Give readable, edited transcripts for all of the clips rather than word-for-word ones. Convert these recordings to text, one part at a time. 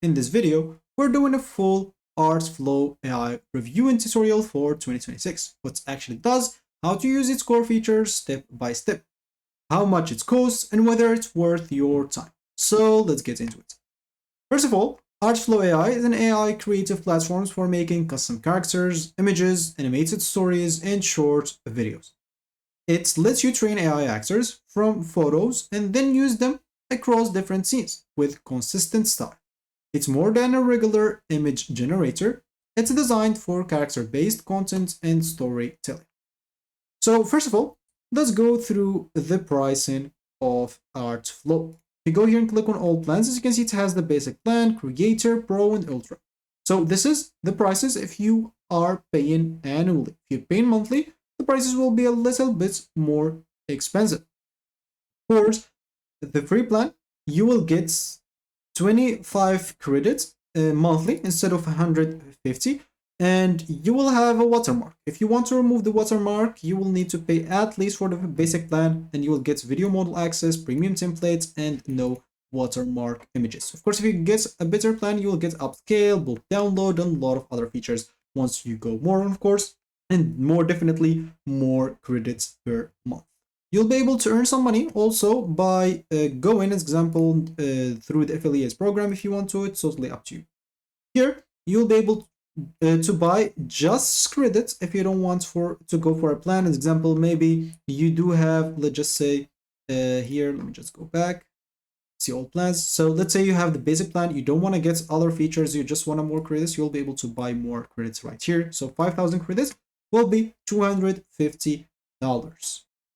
in this video, we're doing a full Artflow AI review and tutorial for 2026. What it actually does, how to use its core features step by step, how much it costs, and whether it's worth your time. So let's get into it. First of all, Artflow AI is an AI creative platform for making custom characters, images, animated stories, and short videos. It lets you train AI actors from photos and then use them across different scenes with consistent style. It's more than a regular image generator. It's designed for character-based content and storytelling. So first of all, let's go through the pricing of Artflow. If you go here and click on all plans, as you can see, it has the basic plan, Creator, Pro, and Ultra. So this is the prices if you are paying annually. If you're paying monthly, the prices will be a little bit more expensive. Of course, the free plan, you will get 25 credits monthly instead of 150, and you will have a watermark. If you want to remove the watermark, you will need to pay at least for the basic plan, and you will get video model access, premium templates, and no watermark images. Of course, if you get a better plan, you will get upscale, bulk download, and a lot of other features once you go more, of course, and more definitely more credits per month. You'll be able to earn some money also by going, as example, through the affiliates program if you want to. It's totally up to you. Here, you'll be able to buy just credits if you don't want to go for a plan. As example, maybe you do have, let's just say, here, let me just go back, see all plans. So let's say you have the basic plan, you don't want to get other features, you just want more credits, you'll be able to buy more credits right here. So 5,000 credits will be $250.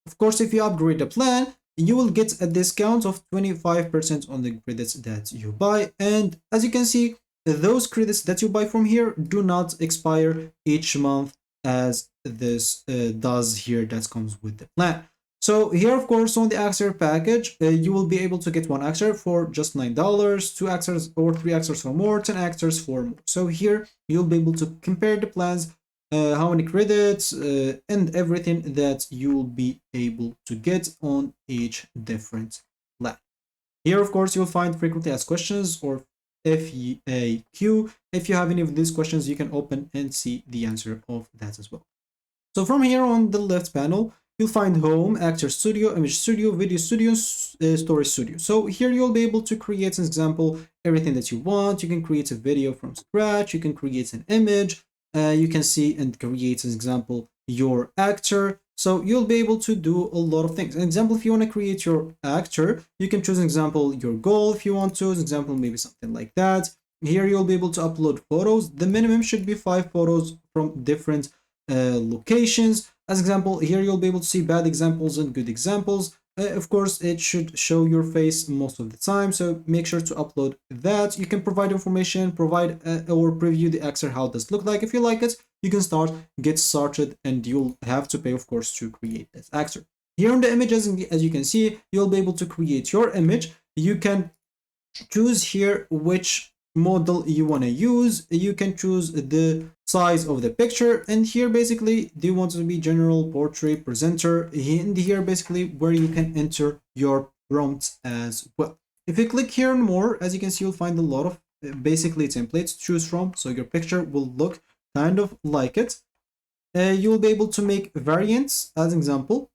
Of course, if you upgrade the plan, you will get a discount of 25% on the credits that you buy. And as you can see, those credits that you buy from here do not expire each month as this does here that comes with the plan. So here, of course, on the actor package, you will be able to get one actor for just $9, 2 actors or 3 actors for more, 10 actors for more. So here you'll be able to compare the plans, how many credits, and everything that you will be able to get on each different plan. Here, of course, you'll find frequently asked questions or FAQ. If you have any of these questions, you can open and see the answer of that as well. So from here on the left panel, you'll find Home, Actor Studio, Image Studio, Video Studio, Story Studio. So here you'll be able to create, an example, everything that you want. You can create a video from scratch. You can create an image. You can see and create, as example, your actor. So you'll be able to do a lot of things. An example, if you want to create your actor, you can choose an example, your goal if you want to, as example, maybe something like that. Here you'll be able to upload photos. The minimum should be 5 photos from different locations. As example, here you'll be able to see bad examples and good examples. Of course, it should show your face most of the time, so make sure to upload that. You can provide information, provide or preview the actor, how does it look like. If you like it, you can get started, and you'll have to pay, of course, to create that actor. Here on the images, as you can see, you'll be able to create your image. You can choose here which model you want to use. You can choose the size of the picture, and here basically, do you want to be general, portrait, presenter, and here basically where you can enter your prompts as well. If you click here on more, as you can see, you'll find a lot of basically templates to choose from, so your picture will look kind of like it. You will be able to make variants, as an example,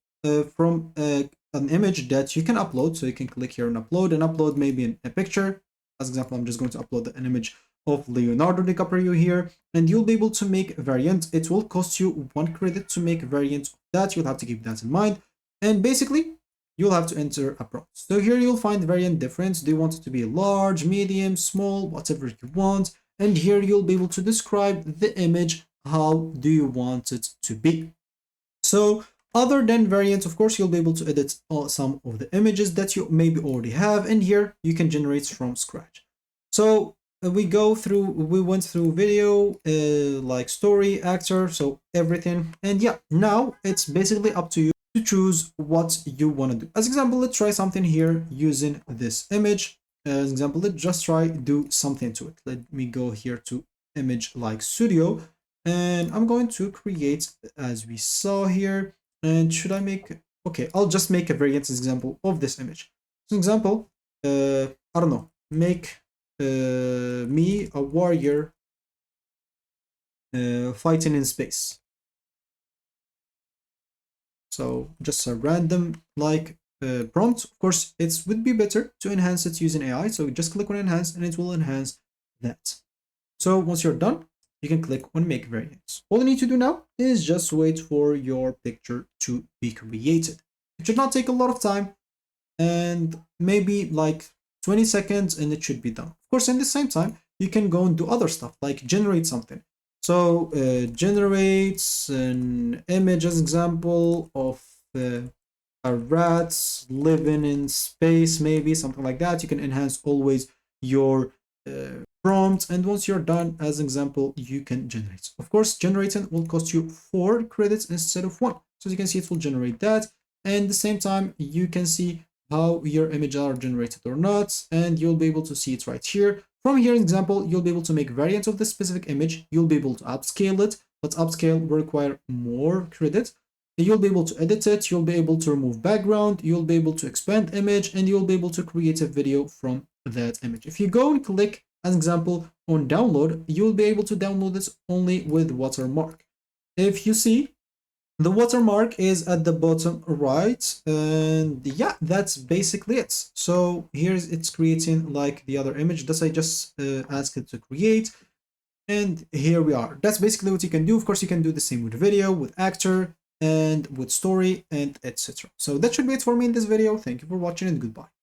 from an image that you can upload. So you can click here on upload and upload maybe a picture. As example, I'm just going to upload an image of Leonardo DiCaprio here, and you'll be able to make a variant. It will cost you 1 credit to make a variant of that. You'll have to keep that in mind. And basically, you'll have to enter a prompt. So here you'll find variant difference. Do you want it to be large, medium, small, whatever you want? And here you'll be able to describe the image. How do you want it to be? So other than variants, of course, you'll be able to edit some of the images that you maybe already have, and here you can generate from scratch. So we went through video, like story, actor, so everything. And yeah, now it's basically up to you to choose what you want to do. As example, let's try something here using this image. As example, let's just try do something to it. Let me go here to image like studio, and I'm going to create, as we saw here. And should I make, okay, I'll just make a variant example of this image. So example, I don't know, make me, a warrior, fighting in space. So just a random like prompt. Of course, it would be better to enhance it using AI. So just click on enhance and it will enhance that. So once you're done, you can click on make variants. All you need to do now is just wait for your picture to be created. It should not take a lot of time, and maybe like 20 seconds and it should be done. Of course, in the same time, you can go and do other stuff like generate something. So generates an image as example of a rat living in space, maybe something like that. You can enhance always your prompt, and once you're done, as an example, you can generate. Of course, generating will cost you 4 credits instead of 1. So as you can see, it will generate that, and at the same time, you can see how your images are generated or not, and you'll be able to see it right here. From here, example, you'll be able to make variants of this specific image. You'll be able to upscale it, but upscale will require more credit. You'll be able to edit it, you'll be able to remove background, you'll be able to expand image, and you'll be able to create a video from that image. If you go and click, as example, on download, you'll be able to download this only with watermark. If you see, the watermark is at the bottom right, and yeah, that's basically it. So here's it's creating like the other image that I just asked it to create, and here we are. That's basically what you can do. Of course, you can do the same with video, with actor, and with story, and etc. So that should be it for me in this video. Thank you for watching, and goodbye.